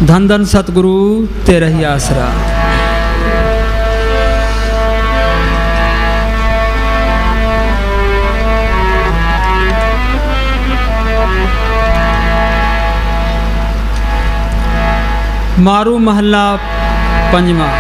धन धन सतगुरु तेरा ही आसरा। मारू महला पंजवा।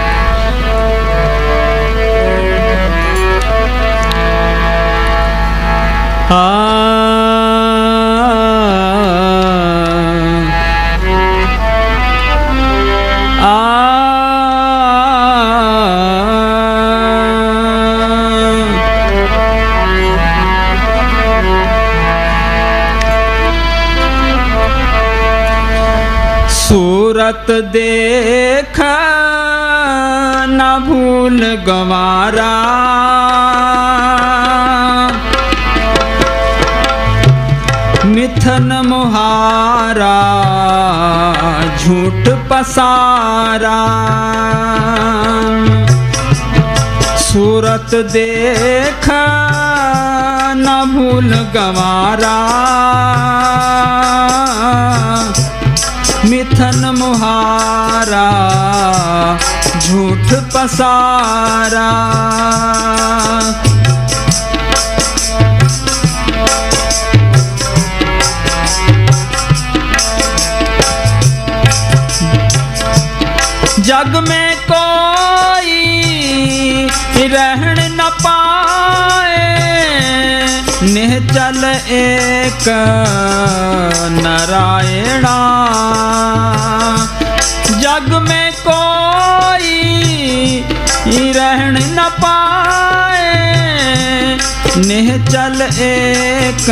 सूरत देख न भूल गंवारा, मिथन मुहारा झूठ पसारा। सूरत देख न भूल गंवारा, मिथन मुहारा झूठ पसारा। जग में कोई रहन न पाए, निश्चल एक नारायणा। जग में कोई रहन न पाए, निश्चल एक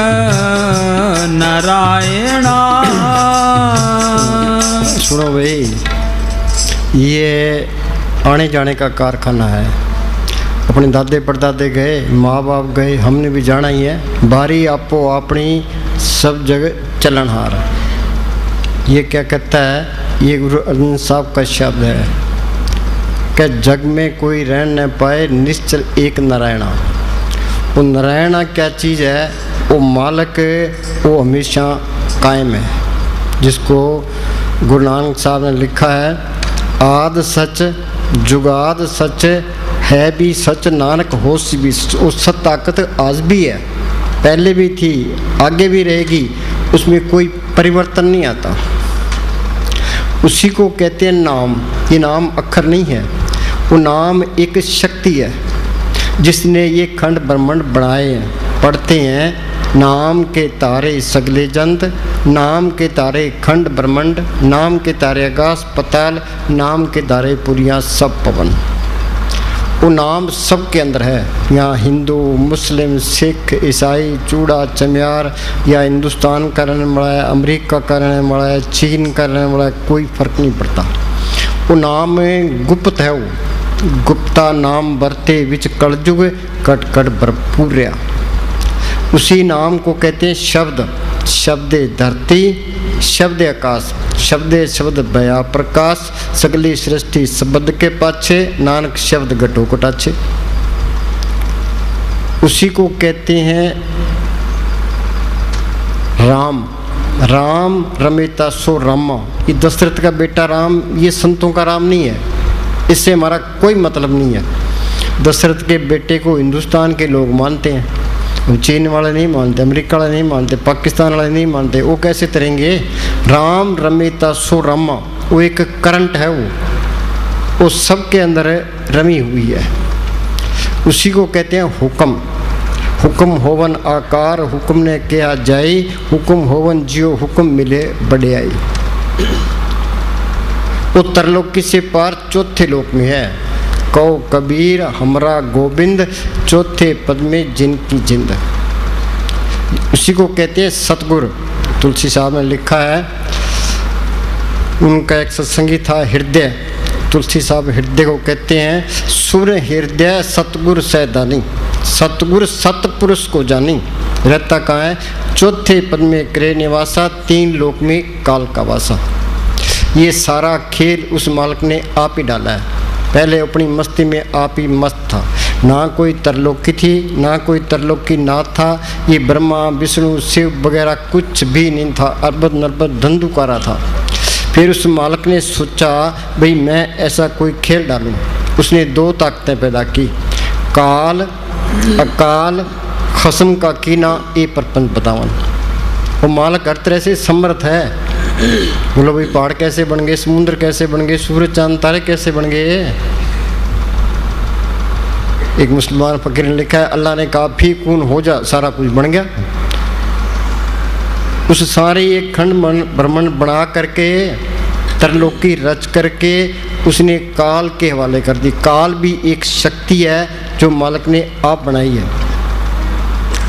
नारायणा। सुनो भाई, ये आने जाने का कारखाना है। अपने दादे परदादे गए, माँ बाप गए, हमने भी जाना ही है। बारी आपो अपनी सब जगह चलनहार। ये क्या कहता है, ये गुरु अर्जन साहब का शब्द है कि जग में कोई रह न पाए, निश्चल एक नारायणा। वो नारायणा क्या चीज़ है? वो मालिक, वो हमेशा कायम है, जिसको गुरु नानक साहब ने लिखा है, आद सच जुगाद सच है भी सच, नानक होश भी सच। उस सत ताकत आज भी है, पहले भी थी, आगे भी रहेगी, उसमें कोई परिवर्तन नहीं आता। उसी को कहते हैं नाम। ये नाम अक्षर नहीं है, वो नाम एक शक्ति है जिसने ये खंड ब्रह्मांड बनाए हैं। पढ़ते हैं, नाम के तारे सगले जंत, नाम के तारे खंड ब्रह्मांड, नाम के तारे आकाश पताल, नाम के तारे पुरियाँ सब पवन। वो नाम सबके अंदर है। यहाँ हिंदू, मुस्लिम, सिख, ईसाई, चूड़ा, चमियार, या हिंदुस्तान का रहने वाला है, अमेरिका का रहने वाला है, चीन का रहने वाला है, कोई फर्क नहीं पड़ता। वो नाम गुप्त है। वो गुप्ता नाम बरते विच कलजुग, कट कट भरपूर्या। उसी नाम को कहते हैं शब्द। शब्द धरती, शब्द आकाश, शब्द शब्द भया प्रकाश, सगली सृष्टि शब्द के पाछे, नानक शब्द घटो कटाछे। उसी को कहते हैं राम। राम रमेता सो रामा। ये दशरथ का बेटा राम, ये संतों का राम नहीं है, इससे हमारा कोई मतलब नहीं है। दशरथ के बेटे को हिंदुस्तान के लोग मानते हैं, चीन वाले नहीं मानते, अमेरिका वाले नहीं मानते, पाकिस्तान वाले नहीं मानते। वो कैसे तरेंगे? राम रमेता सो रामा, वो एक करंट है, वो सबके अंदर रमी हुई है। उसी को कहते हैं हुक्म। हुक्म होवन आकार, हुक्म ने किया जाए, हुक्म होवन जियो, हुक्म मिले बड़े आई। वो तरलोकी से पार चौथे लोक में है। कहो कबीर हमरा गोविंद, चौथे पद में जिनकी जिंद। उसी को कहते हैं सतगुरु। तुलसी साहब ने लिखा है, उनका एक सत्संगी था हृदय। तुलसी साहब हृदय को कहते हैं सुर हृदय सतगुरु सैदानी। सतगुरु सतपुरुष को जानी। रहता कहाँ है? चौथे पद में करे निवासा, तीन लोक में काल का वासा। ये सारा खेल उस मालिक ने आप ही डाला है। पहले अपनी मस्ती में आप ही मस्त था। ना कोई तरलोकी थी, ना कोई तरलोकी नाथ था। ये ब्रह्मा विष्णु शिव वगैरह कुछ भी नहीं था। अरबद नरबद धंधुकारा था। फिर उस मालिक ने सोचा भाई मैं ऐसा कोई खेल डालूं। उसने 2 ताकतें पैदा की, काल अकाल खसम का कीना ए परपंच बतावन। वो मालिक हर तरह से समर्थ है। बोलो भाई पहाड़ कैसे बन गए, समुद्र कैसे बन गए, सूरज चांद तारे कैसे बन गए। एक मुसलमान फकीर ने लिखा है, अल्लाह ने कहा फी कून हो जा, सारा कुछ बन गया। उस सारे एक खंड ब्रह्मांड बना करके तरलोकी रच करके उसने काल के हवाले कर दी। काल भी एक शक्ति है जो मालिक ने आप बनाई है।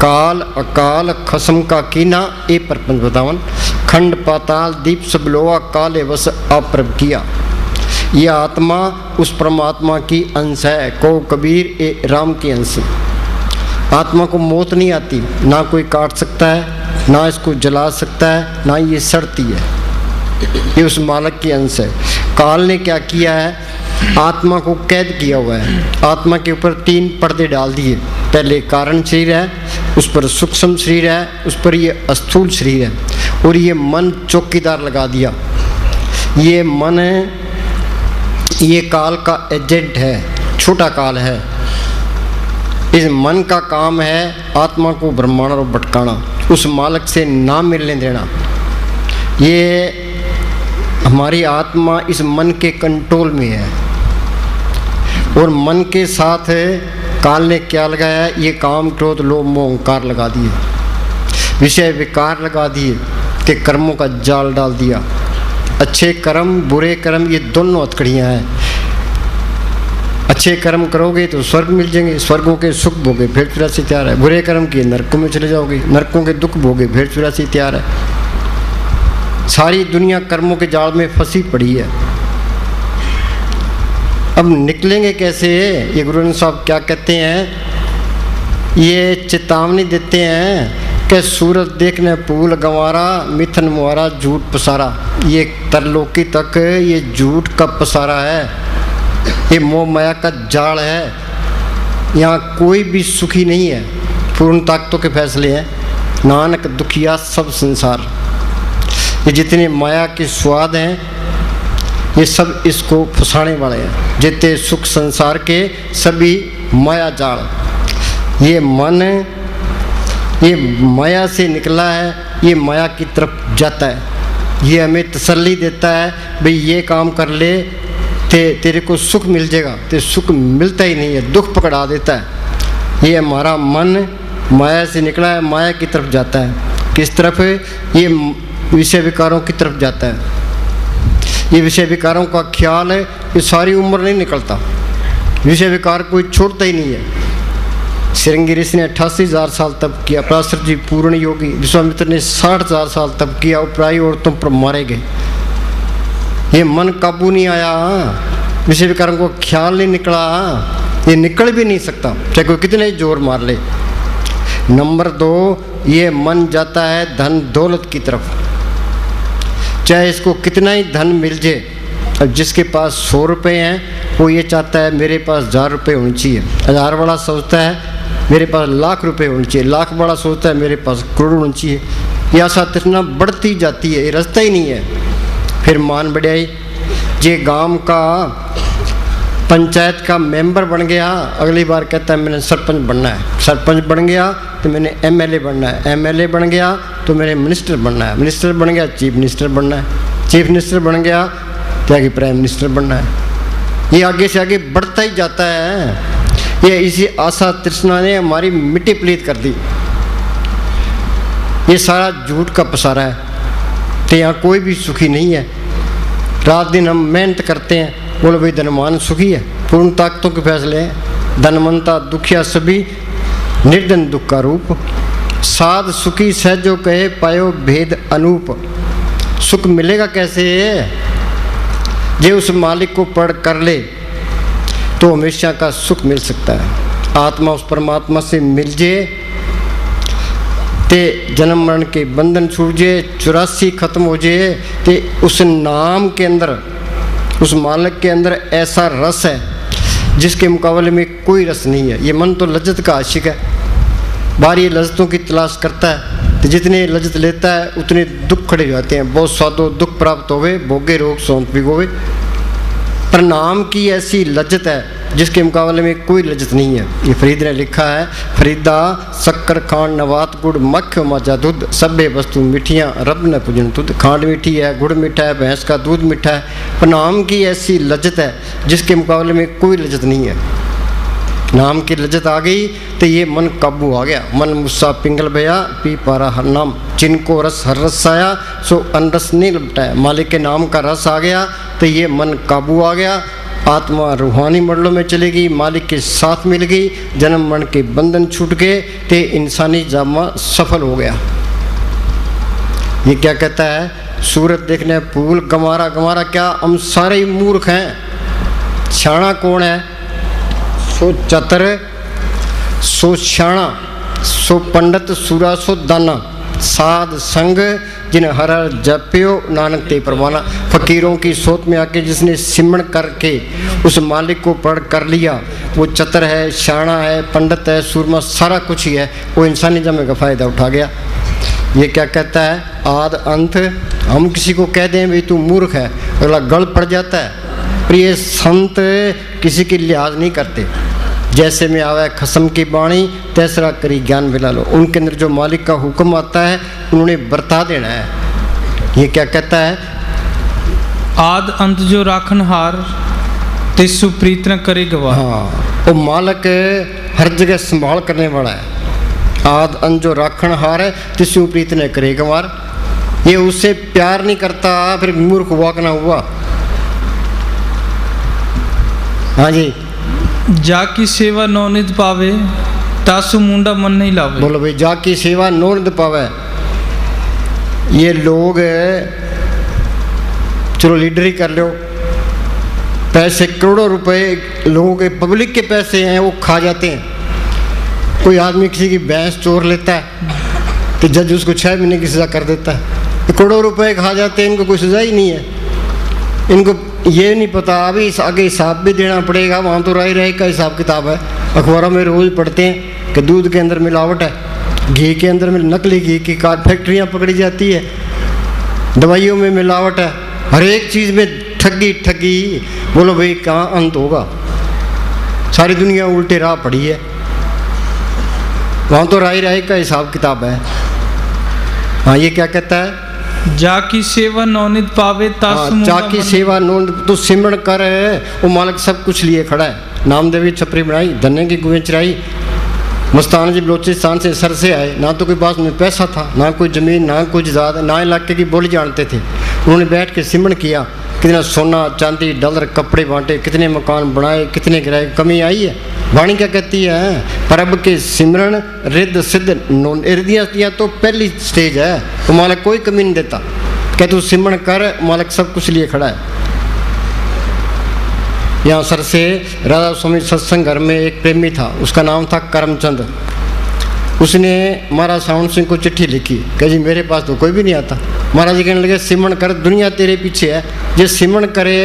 काल अकाल खसम का कीना ए परपंच बतावन, खंड पाताल दीप सब लोहा काले वश अप्रभ किया। ये आत्मा उस परमात्मा की अंश है। को कबीर ए राम की अंश। आत्मा को मौत नहीं आती, ना कोई काट सकता है, ना इसको जला सकता है, ना ये सड़ती है। ये उस मालिक की अंश है। काल ने क्या किया है, आत्मा को कैद किया हुआ है। आत्मा के ऊपर 3 पर्दे डाल दिए। पहले कारण शरीर है, उस पर सूक्ष्म शरीर है, उस पर ये स्थूल शरीर है, और ये मन चौकीदार लगा दिया। ये मन ये काल का एजेंट है, छोटा काल है। इस मन का काम है आत्मा को ब्रह्मांड और भटकाना, उस मालिक से ना मिलने देना। ये हमारी आत्मा इस मन के कंट्रोल में है। और मन के साथ काल ने क्या लगाया, ये काम क्रोध लोभ मोह अहंकार लगा दिए, विषय विकार लगा दिए, के कर्मों का जाल डाल दिया। अच्छे कर्म बुरे कर्म ये दोनों हथकड़ियाँ हैं। अच्छे कर्म करोगे तो स्वर्ग मिल जाएंगे, स्वर्गों के सुख भोगे फिर 84 तैयार है। बुरे कर्म किए नरकों में चले जाओगे, नरकों के दुख भोगे फिर 84 तैयार है। सारी दुनिया कर्मों के जाल में फंसी पड़ी है। अब निकलेंगे कैसे? ये गुरु ग्रंथ साहब क्या कहते हैं, ये चेतावनी देते हैं कि सूरज देखने फूल गंवारा, मिथन मुहारा झूठ पसारा। ये तरलोकी तक ये झूठ का पसारा है, ये मोह माया का जाल है। यहाँ कोई भी सुखी नहीं है। पूर्ण ताकतों के फैसले हैं, नानक दुखिया सब संसार। ये जितने माया के स्वाद हैं ये सब इसको फंसाने वाले हैं। जितने सुख संसार के सभी माया जाल। ये मन ये माया से निकला है, ये माया की तरफ जाता है। ये हमें तसल्ली देता है भाई ये काम कर ले तेरे को सुख मिल जाएगा, तो सुख मिलता ही नहीं है, दुख पकड़ा देता है। ये हमारा मन माया से निकला है, माया की तरफ जाता है। किस तरफ? ये विषय विकारों की तरफ जाता है। ये विषय विकारों का ख्याल है, ये सारी उम्र नहीं निकलता। विषय विकार कोई छोड़ता ही नहीं है। श्रृंगी ऋषि ने 88,000 साल तप किया, पराशर जी पूर्ण योगी, विश्वामित्र ने 60,000 साल तप किया, उपराई औरतों पर मारे गए। ये मन काबू नहीं आया, विषय विकारों को ख्याल नहीं निकला, ये निकल भी नहीं सकता चाहे कोई कितने ही जोर मार ले। नंबर 2, ये मन जाता है धन दौलत की तरफ। चाहे इसको कितना ही धन मिल जाए, अब जिसके पास 100 रुपये हैं वो ये चाहता है मेरे पास 1000 रुपये होने चाहिए। 1000 वाला सोचता है मेरे पास लाख रुपए होने चाहिए, लाख वाला सोचता है मेरे पास करोड़ होने चाहिए। ये आशा तृष्णा बढ़ती जाती है, ये रास्ता ही नहीं है। फिर मान बढ़ाई, ये गांव का पंचायत का मेंबर बन गया, अगली बार कहता है मैंने सरपंच बनना है। सरपंच बन गया तो मैंने एमएलए बनना है, एमएलए बन गया तो मैंने मिनिस्टर बनना है, मिनिस्टर बन गया चीफ मिनिस्टर बनना है, चीफ मिनिस्टर बन गया तो आगे प्राइम मिनिस्टर बनना है। ये आगे से आगे बढ़ता ही जाता है। ये इसी आशा तृष्णा ने हमारी मिट्टी पलीत कर दी। ये सारा झूठ का पसारा है। तो यहाँ कोई भी सुखी नहीं है। रात दिन हम मेहनत करते हैं, बोलो भाई धनवान सुखी है, पूर्ण ताकतों के फैसले हैं। धनवंता दुखिया सभी निर्धन दुख का रूप, साध सुखी सहजो कहे पायो भेद अनूप। सुख मिलेगा कैसे? जे उस मालिक को पढ़ कर ले तो हमेशा का सुख मिल सकता है। आत्मा उस परमात्मा से मिल जाए ते जन्म मरण के बंधन छूट जाए, 84 खत्म हो जाए। ते उस नाम के अंदर, उस मालिक के अंदर ऐसा रस है जिसके मुकाबले में कोई रस नहीं है। ये मन तो लज्जत का आशिक है, बाहरी लज्जतों की तलाश करता है, तो जितने लज्जत लेता है उतने दुख खड़े जाते हैं। बहुत स्वादो दुख प्राप्त होवे, भोगे रोग सौंत भिगोवे। पर नाम की ऐसी लज्जत है जिसके मुकाबले में कोई लज्जत नहीं है। ये फरीद ने लिखा है, फरीदा शक्कर खांड नवात गुड़ मक्ख माजा दूध सभे वस्तु मिठियाँ रब न पूजन तुद। खांड मीठी है, गुड़ मीठा है, भैंस का दूध मीठा है, पर नाम की ऐसी लज्जत है जिसके मुकाबले में कोई लज्जत नहीं है। नाम की लज्जत आ गई तो ये मन काबू आ गया। मन मुस्सा पिंगल भया पी पारा हर नाम, जिनको रस हर रस आया सो अनरस नहीं लपटाया। मालिक के नाम का रस आ गया तो ये मन काबू आ गया। आत्मा रूहानी मंडलों में चली गई, मालिक के साथ मिल गई, जन्म मरण के बंधन छूट गए, ते इंसानी जामा सफल हो गया। ये क्या कहता है, सूरत देखने फूल गमारा गमारा, क्या हम सारे ही मूर्ख हैं। शाना कौन है, सो चतर सो शाना सो पंडित सूरा सो दाना, साध संग जिन हर हर जप्यो नानक ते परवाना। फकीरों की सोच में आके जिसने सिमरण करके उस मालिक को पढ़ कर लिया, वो चतर है, शाना है, पंडित है, सूरमा, सारा कुछ ही है, वो इंसानी जमे का फ़ायदा उठा गया। ये क्या कहता है, आद अंत। हम किसी को कह दें भाई तू मूर्ख है, अगला गल पड़ जाता है। पर ये संत किसी की लिहाज नहीं करते। जैसे में आवे खसम की बाणी तैसरा करी ज्ञान मिला लो। उनके अंदर जो मालिक का हुक्म आता है उन्होंने बरता देना है। ये क्या कहता है, आद अंत जो राखन हार तिसु प्रीत न करे गवाह। हाँ, वो मालिक हर जगह संभाल करने वाला है। आद अंत जो राखन हार है तिसु प्रीत न करे गवार। ये उससे प्यार नहीं करता फिर मूर्ख हुआ कि ना हुआ। हाँ जी, जाकी सेवा नौनित पावे तासु मुंडा मन नहीं लावे। बोलो भाई, जाकी सेवा नौनित पावे। ये लोग चलो लीडर ही कर लो, पैसे करोड़ों रुपए लोगों के पब्लिक के पैसे हैं वो खा जाते हैं। कोई आदमी किसी की भैंस चोर लेता है तो जज उसको 6 महीने की सज़ा कर देता है। तो करोड़ों रुपए खा जाते हैं, इनको कोई सज़ा ही नहीं है। इनको ये नहीं पता अभी आगे हिसाब भी देना पड़ेगा। वहाँ तो राय रहे का हिसाब किताब है। अखबारों में रोज़ पढ़ते हैं कि दूध के अंदर मिलावट है, घी के अंदर नकली घी की फैक्ट्रियाँ पकड़ी जाती है, दवाइयों में मिलावट है, हर एक चीज़ में ठगी ठगी। बोलो भाई कहाँ अंत होगा। सारी दुनिया उल्टे राह पड़ी है। वहाँ तो राय रहे का हिसाब किताब है। हाँ, ये क्या कहता है, जाकी सेवा नौनित पावे तासु मुंडा जाकी मन। सेवा नोन तो सिमरण कर है, वो मालिक सब कुछ लिए खड़ा है। नामदेवी छपरी बनाई, धन्ने की कुएं चराई, मस्तान जी बलोचिस्तान से सर से आए, ना तो कोई पास में पैसा था, ना कोई ज़मीन, ना कोई जायदाद, ना इलाके की बोली जानते थे। उन्होंने बैठ के सिमरण किया, कितना सोना चांदी डॉलर कपड़े बांटे, कितने मकान बनाए, कितने गिराए। कमी आई है। वाणी क्या कहती है, परब के सिमरण रिद्ध सिद्ध नोन। रिद्धियाँ तो पहली स्टेज है, तो मालिक कोई कमी नहीं देता। कह तू सिमरण कर, मालिक सब कुछ लिए खड़ा है। यहाँ सर से राधा स्वामी सत्संग घर में एक प्रेमी था, उसका नाम था करमचंद। उसने महाराज सावंत सिंह को चिट्ठी लिखी, कह जी मेरे पास तो कोई भी नहीं आता। महाराज जी कहने लगे सिमरण कर, दुनिया तेरे पीछे है, जे सिमरण करे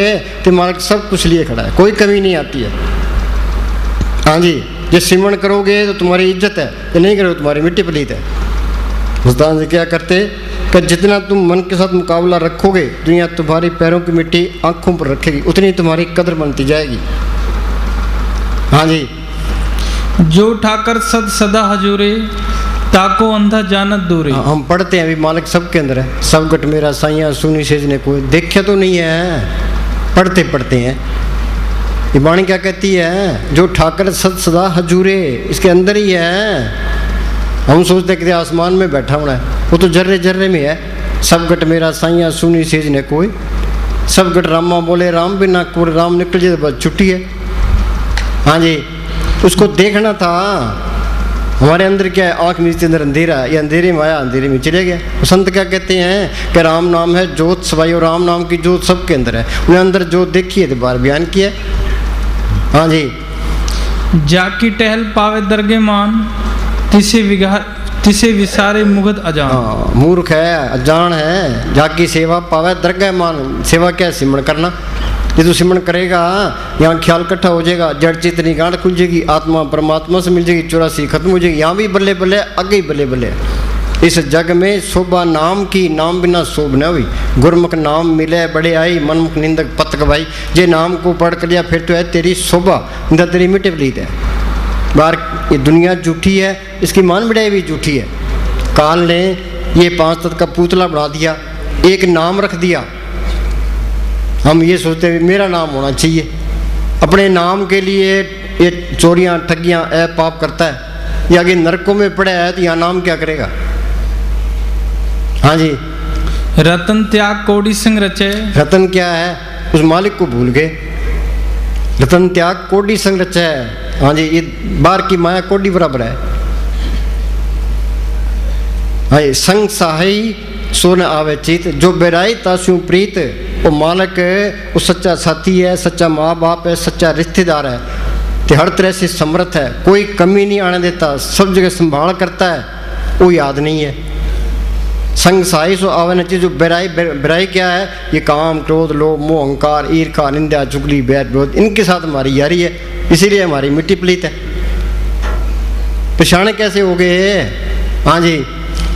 तो मालिक सब कुछ लिए खड़ा है, कोई कमी नहीं आती है। हाँ जी, जे सिमरण करोगे तो तुम्हारी इज्जत है, जे नहीं करोगे तुम्हारी मिट्टी पलीत है। मुस्तान जी क्या करते कि जितना तुम मन के साथ मुकाबला रखोगे, दुनिया तुम्हारी पैरों की मिट्टी आंखों पर रखेगी, उतनी तुम्हारी कदर बनती जाएगी। हाँ जी, जो ठाकर सद सदा हजूरे ताको अंधा जानत दूरे। हम पढ़ते हैं अभी, मालिक सबके अंदर है। सब गट मेरा साइया सुनी सेज ने कोई देखा तो नहीं है, पढ़ते पढ़ते हैं। ये वाणी क्या कहती है, जो ठाकर सद सदा हजूरे, इसके अंदर ही है। हम सोचते कि आसमान में बैठा होना है, वो तो जर्रे जर्रे में है। सब गट मेरा साइया सुनी सेज ने कोई, सब गट रामा बोले राम बिना कोई, राम निकल जाए तो बस छुट्टी है। हाँ जी, उसको देखना था। हमारे अंदर क्या है, आँख नीचे अंदर अंधेरा है, ये अंधेरे में आया अंधेरे में चले गया। संत क्या कहते हैं कि राम नाम है जोत सवाई, और राम नाम की जोत सबके अंदर है। उन्हें अंदर जोत देखी है तो बार बयान किया। हाँ जी, जाकी टहल पावे दरगे मान तिसे विसारे मुगत अजान। हाँ, मूर्ख है, अजान है। जाकी सेवा पावे दरगाह मान। सेवा क्या है, सिमरण करना। ये तो सिमरण करेगा, यहाँ ख्याल इकट्ठा हो जाएगा, जड़ चेतनी गांठ खुल जाएगी, आत्मा परमात्मा से मिल जाएगी, 84 खत्म हो जाएगी। यहाँ भी बल्ले बल्ले, आगे ही बल्ले बल्ले। इस जग में शोभा नाम की, नाम बिना शोभ न हुई। गुरमुख नाम मिले बड़े आई, मनमुख निंदक पतक भाई। जे नाम को पढ़ कर लिया फिर तो है तेरी शोभा, न तेरी मिटे पलीत है। बार ये दुनिया झूठी है, इसकी मान बढ़ाई भी झूठी है। काल ने ये 5 तत्व का पुतला बना दिया, एक नाम रख दिया। हम ये सोचते हैं मेरा नाम होना चाहिए, अपने नाम के लिए ये चोरियां ठगियां ऐप पाप करता है। ये आगे नरकों में पड़ा है तो यहाँ नाम क्या करेगा। हाँ जी, रतन त्याग कोटि संग रचे। रतन क्या है, उस मालिक को भूल गए। रतन त्याग कोटि संग रचा है। हाँ जी, ये बार की माया कोटि बराबर है। हाँ, संग सहाई सो न आवे चित, जो बेराई तासु प्रीत। वो मालिक वो सच्चा साथी है, सच्चा माँ बाप है, सच्चा रिश्तेदार है, तो हर तरह से समर्थ है, कोई कमी नहीं आने देता, सब जगह संभाल करता है। वो याद नहीं है। संग सहाई सो आवे न चित, जो बेराई, बेराई क्या है, ये काम क्रोध लोभ मोह अहंकार ईर्खा निंदा चुगली बैर विरोध, इनके साथ हमारी यारी है, इसीलिए हमारी मिट्टी पलीत है। पछाने कैसे हो गए। हाँ जी,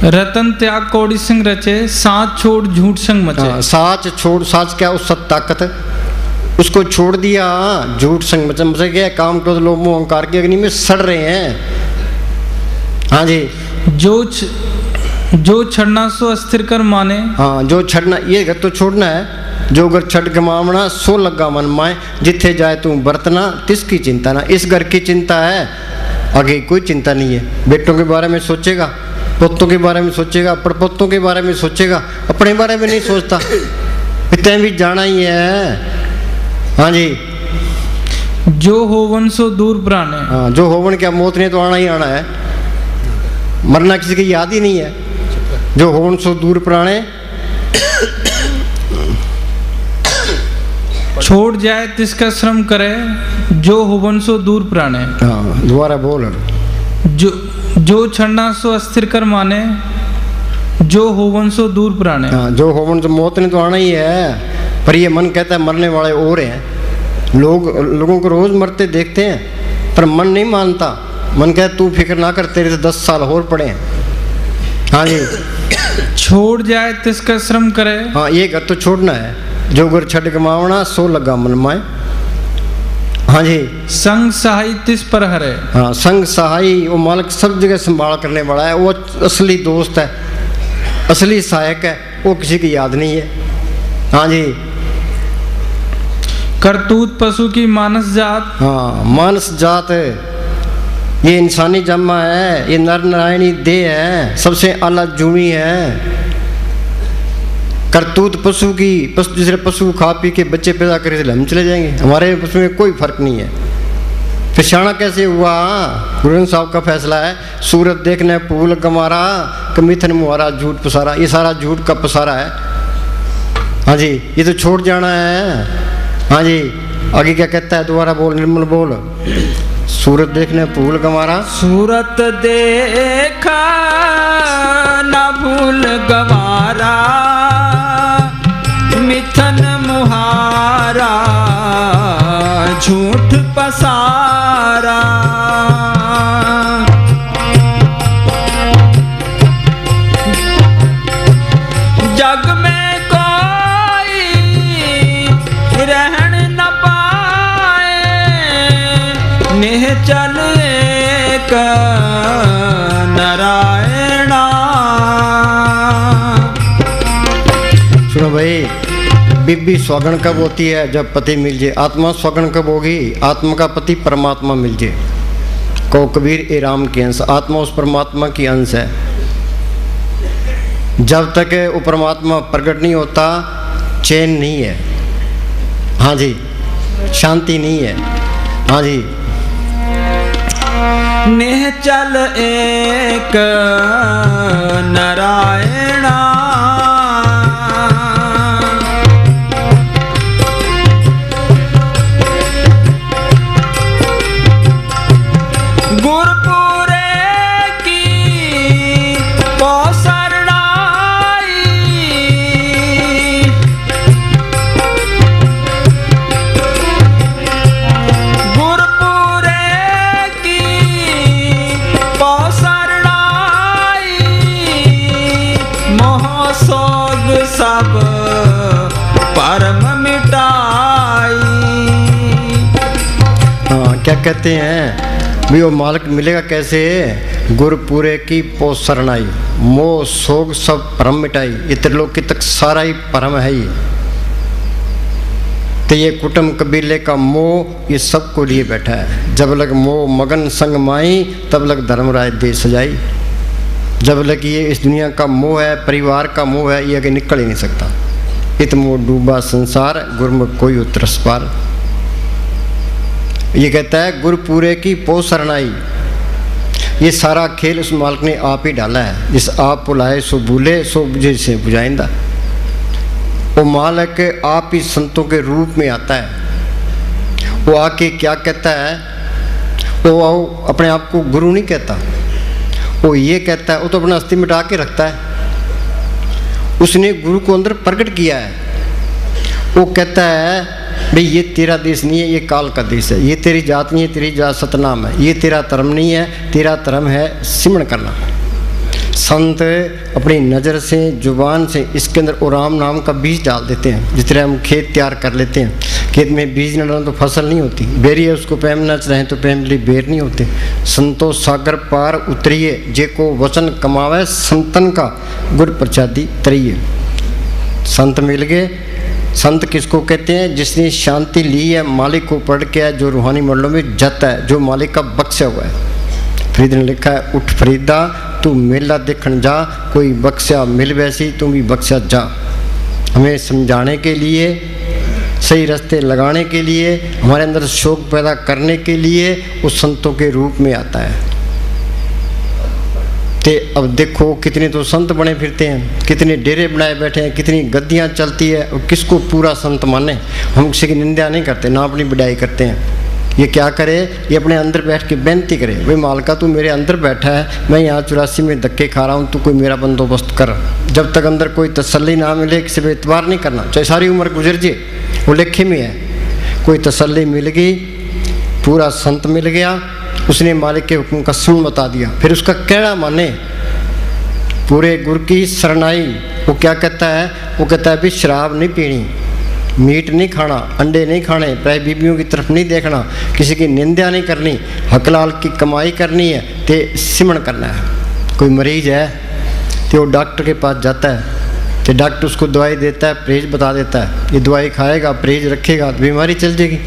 रतन त्याग कोटि संग रचे, साच छोड़ झूठ संग मचे। हाँ, साच छोड़, साच क्या, उस सत ताकत उसको छोड़ दिया, झूठ संग मचे गया, काम क्रोध लोभ मोह अहंकार की अग्नि में सड़ रहे हैं। हाँ जी, जो छड़ना सो अस्थिर कर माने। हाँ, जो छड़ना, ये घर तो छोड़ना है। जो घर छड़ कमावना सो लगा मन माए, जिथे जाए तू बरतना तिसकी चिंता ना। इस घर की चिंता है, आगे कोई चिंता नहीं है। बेटों के बारे में सोचेगा, पोतों के बारे में सोचेगा, पड़पोतों के बारे में सोचेगा, अपने बारे में नहीं सोचता। इतने भी जाना ही है। हाँ जी, जो होवन सो दूर प्राणे। हाँ, जो होवन क्या, मौत ने तो आना ही आना है, मरना किसी की याद ही नहीं है। जो होवन सो दूर प्राणे, छोड़ जाए तिसका श्रम करे, जो होवन सो दूर प्राणे। हाँ, दोबारा बोल। जो छड़ना सो अस्थिर कर माने, जो होवन सो दूर प्राणे। हाँ, जो होवन, तो मौत ने तो आना ही है, पर ये मन कहता है मरने वाले और हैं। लोगों को रोज मरते देखते हैं, पर मन नहीं मानता। मन कहता तू फिक्र ना कर, तेरे तो 10 साल और पड़े हैं। हाँ जी, छोड़ जाए तिसका श्रम करे। हाँ, ये घर तो छोड़ना है। जो घर छड़ कमावना सो लगा मन माए। हाँ जी, संग सहाई तिस पर हरे। हाँ, संग सहाई, वो मालिक सब जगह संभाल करने वाला है। वो असली दोस्त है, असली सहायक है, वो किसी की याद नहीं है। हाँ जी, करतूत पशु की मानस जात। हाँ, मानस जात, ये इंसानी जन्म है, ये नर नारायणी देह है, सबसे आला जूनी है। करतूत पशु की, पशु दूसरे पशु खा पी के बच्चे पैदा करे हम चले जाएंगे, हमारे पशु में कोई फर्क नहीं है। फिर शाना कैसे हुआ। गुरु ग्रंथ साहब का फैसला है, सूरत देखने फूल गमारा, कमिथन मुहारा झूठ पसारा। ये सारा झूठ का पसारा है। हाँ जी, ये तो छोड़ जाना है। हाँ जी, आगे क्या कहता है, दोबारा बोल, निर्मल बोल। सूरत देखने फूल गमारा, सूरत देखा न भूल गवारा, मिथन मुहारा झूठ पसारा। जग में कोई रहन न पाए, निश्चल एक नारायणा। सुनो भाई, बीबी स्वागण कब होती है, जब पति मिल जाए। आत्मा स्वागण कब होगी, आत्मा का पति परमात्मा मिल जाए। को कबीर ए राम की अंश, आत्मा उस परमात्मा की अंश है। जब तक वो परमात्मा प्रकट नहीं होता चैन नहीं है। हाँ जी, शांति नहीं है। हाँ जी, निश्चल एक नारायणा। क्या कहते हैं भी वो मालिक मिलेगा कैसे? गुर पूरे की पोस शरणाई, मोह सोग सब भ्रम मिटाई। ये त्रिलोक तक सारा ही भ्रम है ये। तो ये कुटुंब कबीले का मोह ये सबको लिए बैठा है। जब लग मोह मगन संग माई, तब लग धर्मराज दे सजाई। जब लग ये इस दुनिया का मोह है, परिवार का मोह है, ये आगे निकल ही नहीं सकता। इत मोह डूबा संसार, गुरमुख कोई उतरस पार। ये कहता है गुर पूरे की पोस शरणाई। ये सारा खेल उस मालिक ने आप ही डाला है। जिस आप बुलाए सो भूले, सो बुझे से बुझाइंदा। वो मालिक आप ही संतों के रूप में आता है। वो आके क्या कहता है? वो अपने आप को गुरु नहीं कहता, वो ये कहता है, वो तो अपना अस्थि मिटा के रखता है। उसने गुरु को अंदर प्रकट किया है। वो कहता है भाई ये तेरा देश नहीं है, ये काल का देश है। ये तेरी जात नहीं है, तेरी जात सतनाम है। ये तेरा धर्म नहीं है, तेरा धर्म है सिमरण करना। संत अपनी नज़र से, जुबान से इसके अंदर वो राम नाम का बीज डाल देते हैं। जिस तरह हम खेत तैयार कर लेते हैं, खेत में बीज न डालें तो फसल नहीं होती। बेरी है उसको प्रेम न चाहें तो प्रेम लिए बेर नहीं होते। संतो सागर पार उतरिए, जे को वचन कमावे संतन का, गुर प्रसादी तरिए। संत मिल गए। संत किसको कहते हैं? जिसने शांति ली है, मालिक को पढ़ के है, जो रूहानी मंडलों में जाता है, जो मालिक का बख्शा हुआ है। फरीद ने लिखा है, उठ फरीदा तू मेला देखन जा, कोई बख्शा मिल वैसी तू भी बख्शा जा। हमें समझाने के लिए, सही रास्ते लगाने के लिए, हमारे अंदर शौक पैदा करने के लिए उस संतों के रूप में आता है। ते अब देखो कितने तो संत बने फिरते हैं, कितने डेरे बनाए बैठे हैं, कितनी गद्दियाँ चलती है, और किसको पूरा संत माने। हम किसी की निंदा नहीं करते, ना अपनी बढ़ाई करते हैं। ये क्या करे? ये अपने अंदर बैठ के बेनती करे, भाई मालिका तू मेरे अंदर बैठा है, मैं यहाँ 84 में धक्के खा रहा हूँ, तू कोई मेरा बंदोबस्त कर। जब तक अंदर कोई तसल्ली ना मिले, किसी पर एतबार नहीं करना, चाहे सारी उम्र गुजर जाए। वो लेखे में है, कोई तसल्ली मिल गई, पूरा संत मिल गया, उसने मालिक के हुक्म का सुन बता दिया, फिर उसका कहना माने, पूरे गुर की शरणाई। वो क्या कहता है? वो कहता है भी शराब नहीं पीनी, मीट नहीं खाना, अंडे नहीं खाने, प्राय बीबियों की तरफ नहीं देखना, किसी की निंदा नहीं करनी, हकलाल की कमाई करनी है, ते सिमरण करना है। कोई मरीज है तो वो डॉक्टर के पास जाता है, तो डॉक्टर उसको दवाई देता है, परहेज बता देता है, ये दवाई खाएगा, परहेज रखेगा तो बीमारी चल जाएगी।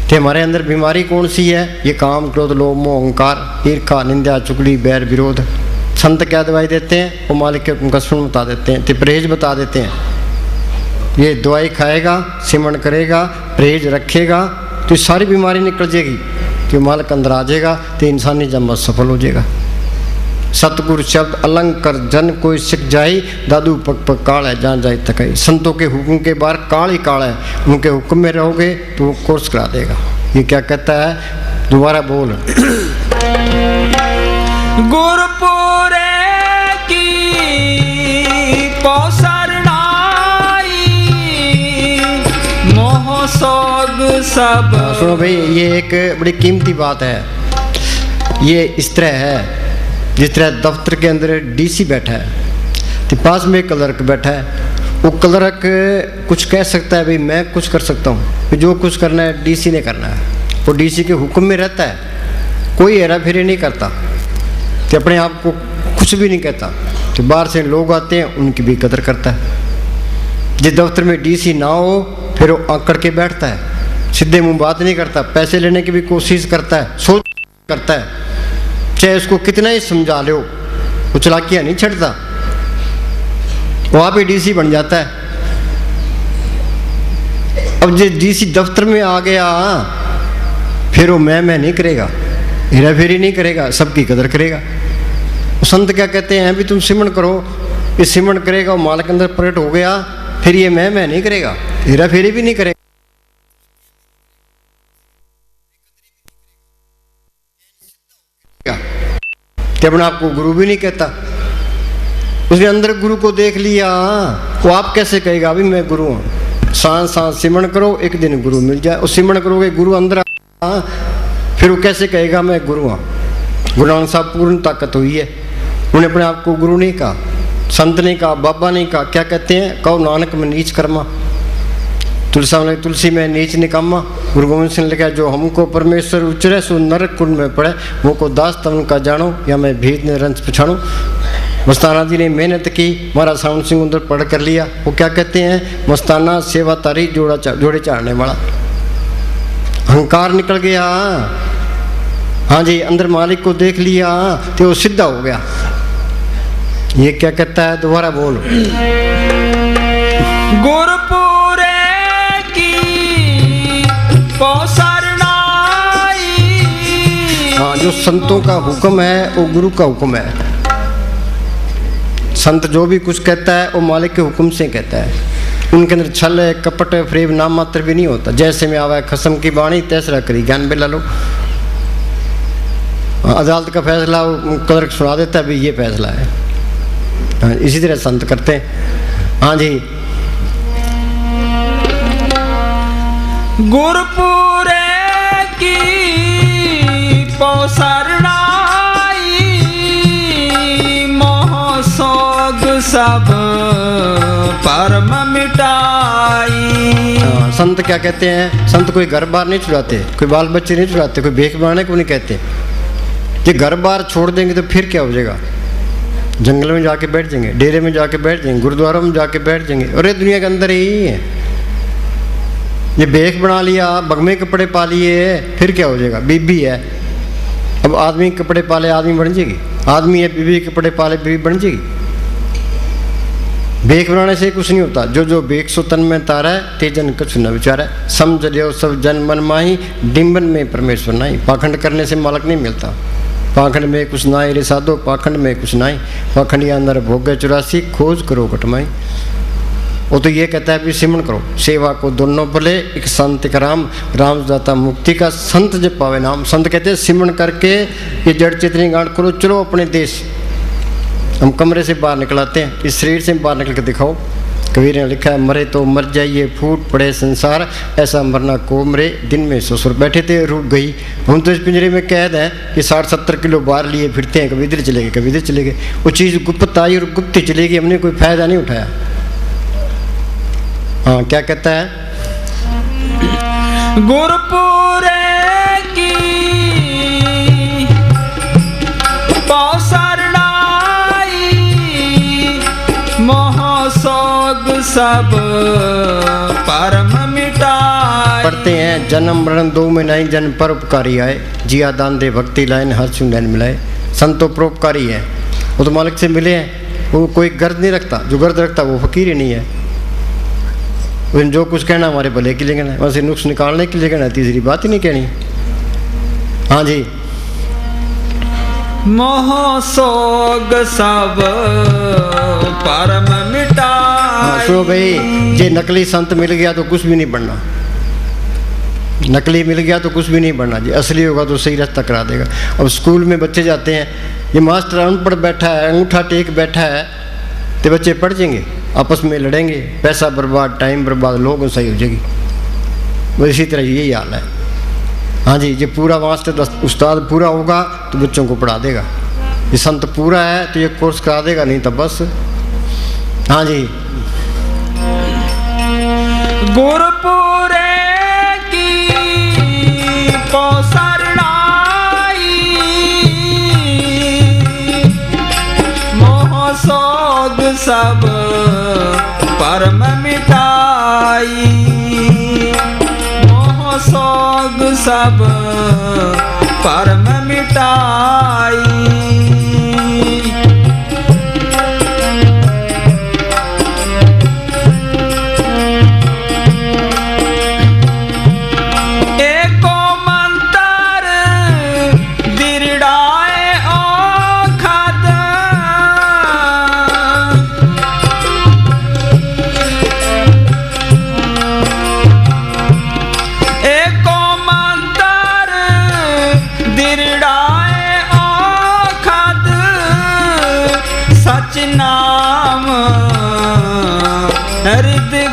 तो हमारे अंदर बीमारी कौन सी है? ये काम, क्रोध, लोभ, मोह, अहंकार, ईर्खा, निंदा, चुगली, बैर, विरोध। संत क्या दवाई देते हैं? वो मालिक के हुक्म का सुन बता देते हैं, तो परहेज बता देते हैं। ये दवाई खाएगा, सिमरण करेगा, परहेज रखेगा तो ये सारी बीमारी निकल जाएगी। तो मालिक अंदर आ जाएगा तो इंसानी जन्म सफल हो जाएगा। सतगुरु शब्द अलंकर जन कोई सिख जाई, दादू पग पग काल है जहाँ जाए तक। संतों के हुक्म के बाहर काल ही काल है, उनके हुक्म में रहोगे तो वो कोर्स करा देगा। ये क्या कहता है? दोबारा बोल। गुरपुरे की पौसरनाई, मोह सोग सब। सुनो भाई, ये एक बड़ी कीमती बात है। ये इस तरह है जिस तरह दफ्तर के अंदर डीसी बैठा है, तो पास में एक क्लर्क बैठा है। वो क्लर्क कुछ कह सकता है, भाई मैं कुछ कर सकता हूँ, जो कुछ करना है डीसी ने करना है। वो डीसी के हुक्म में रहता है, कोई हेरा फेरी नहीं करता, तो अपने आप को कुछ भी नहीं कहता। तो बाहर से लोग आते हैं, उनकी भी कदर करता है। जिस दफ्तर में डीसी ना हो फिर वो आंकड़ के बैठता है, सीधे मुंह बात नहीं करता, पैसे लेने की भी कोशिश करता है, सोच करता है, चाहे उसको कितना ही समझा लो, वो चलाकियाँ नहीं छड़ता, वहाँ पे डीसी बन जाता है। अब जो डीसी दफ्तर में आ गया फिर वो मैं नहीं करेगा, हेरा फेरी नहीं करेगा, सबकी कदर करेगा। संत क्या कहते हैं? भी तुम सिमरण करो, ये सिमरण करेगा, वो मालिक अंदर प्रकट हो गया, फिर ये मैं नहीं करेगा, हेरा फेरी भी नहीं करेगा। तो अपने आप को गुरु भी नहीं कहता। उसने अंदर गुरु को देख लिया, वो आप कैसे कहेगा अभी मैं गुरु हूँ? सांस सांस सिमरण करो, एक दिन गुरु मिल जाए। और सिमरण करोगे, गुरु अंदर आ, फिर वो कैसे कहेगा मैं गुरु हूँ? गुरु नानक साहब पूर्ण ताकत हुई है, उन्होंने अपने आप को गुरु नहीं कहा, संत नहीं कहा, बाबा नहीं कहा। क्या कहते हैं? कहो नानक में नीच कर्मा। तुलसी में नीच निकम्मा। गुरु गोविंद सिंह ने लिखा, जो हमको परमेश्वर उचरे सो नरक कुंड में पड़े, वो को दास तवन का जानो, या मैं भीत ने रंज पछाणू। मस्ताना जी ने मेहनत की, महाराज सावन सिंह उधर पढ़ कर लिया। वो क्या कहते हैं, मस्ताना सेवा तारी जोड़े चाड़ने वाला। अहंकार निकल गया, हाँ जी, अंदर मालिक को देख लिया तो वो सीधा हो गया। ये क्या कहता है, दोबारा बोल। गुरपुरे की पौसरनाई। हाँ, जो संतों का हुक्म है वो गुरु का हुक्म है। संत जो भी कुछ कहता है वो मालिक के हुक्म से कहता है। उनके अंदर छल है, कपट है, फ्रेब नाम मात्र भी नहीं होता। जैसे में आवा खसम की बाणी तैसरा करी ज्ञान बेला लो। अदालत का फैसला क्लर्क सुना देता है, भी ये फैसला है। हाँ, इसी तरह संत करते हैं। हाँ जी, गुरपुरे की पौसरनाई, मोहसोग सब परम मिटाई। हाँ, संत क्या कहते हैं, संत कोई घर बार नहीं छुड़ाते, कोई बाल बच्चे नहीं छुड़ाते, कोई भीख मांगने को नहीं कहते। ये घर बार छोड़ देंगे तो फिर क्या हो जाएगा, जंगल में जाके बैठ जाएंगे, डेरे में जाके बैठ जाएंगे, गुरुद्वारों में जाके बैठ जाएंगे। और ये दुनिया के अंदर यही है। ये बेख बना लिया, बगमे कपड़े पा लिए, फिर क्या हो जाएगा, बीबी है। अब आदमी कपड़े पाले आदमी बन जाएगी, आदमी है बीबी कपड़े पाले बीबी बन जाएगी। बेख बनाने से कुछ नहीं होता। जो बेख सो तन में तारा है, तेजन कछु न विचार है। समझ लियो सब जन मन माही, डिम्बन में परमेश्वर नहीं। पाखंड करने से मालक नहीं मिलता। पाखंड में कुछ नाई रे साधो, पाखंड में कुछ नाई। पाखंड अंदर भोगे 84, खोज करो कटमाई। वो तो ये कहता है भी सिमरण करो, सेवा को दोनों भले, एक संत एक राम, राम दाता मुक्ति का, संत जब पावे नाम। संत कहते हैं सिमरण करके ये जड़ चेतनी गांठ करो, चलो अपने देश। हम कमरे से बाहर निकलाते हैं, इस शरीर से बाहर निकल के दिखाओ। कबीर ने लिखा है, मरे तो मर जाइए फूट पड़े संसार, ऐसा मरना को मरे दिन में ससुर। बैठे थे रुक गई। हम तो इस पिंजरे में कैद हैं कि 60-70 किलो बाहर लिए फिरते हैं, कभी इधर चले गए कभी इधर चले गए। वो चीज़ गुप्त आई और गुप्त चली गई, हमने कोई फायदा नहीं उठाया। हाँ, क्या कहता है, गुरपुरे की पौसरनाई, मोहसोग सब परम मिटाई। पढ़ते हैं, जन्म मरण दो में नहीं, जन्म पर उपकारी आए, जिया दान दे भक्ति लाइन, हर सुंदन मिलाए। संतो परोपकारी है, वो तो मालिक से मिले हैं, वो कोई गर्द नहीं रखता। जो गर्द रखता वो फकीर ही नहीं है। जो कुछ कहना हमारे भले के लिए कहना है, वैसे नुक्स निकालने के लिए कहना है, तीसरी बात ही नहीं कहनी। हाँ जी, मोहसोग सब परम मिटाई। सुनो भाई, ये नकली संत मिल गया तो कुछ भी नहीं बनना। नकली मिल गया तो कुछ भी नहीं बनना जी। असली होगा तो सही रास्ता करा देगा। अब स्कूल में बच्चे जाते हैं, ये मास्टर अनपढ़ बैठा है, अंगूठा टेक बैठा है, तो बच्चे पढ़ जाएंगे, आपस में लड़ेंगे, पैसा बर्बाद, टाइम बर्बाद, लोग सही हो जाएगी। बस इसी तरह यही हाल है। हाँ जी, ये पूरा मास्टर उस्ताद पूरा होगा तो बच्चों को पढ़ा देगा। ये संत पूरा है तो ये कोर्स करा देगा, नहीं तो बस। हाँ जी, गुरपुरे की पौसरनाई, मोहसोग सब परम मिटाई। मोहसोग सब परम मिटाई। नाम हृदय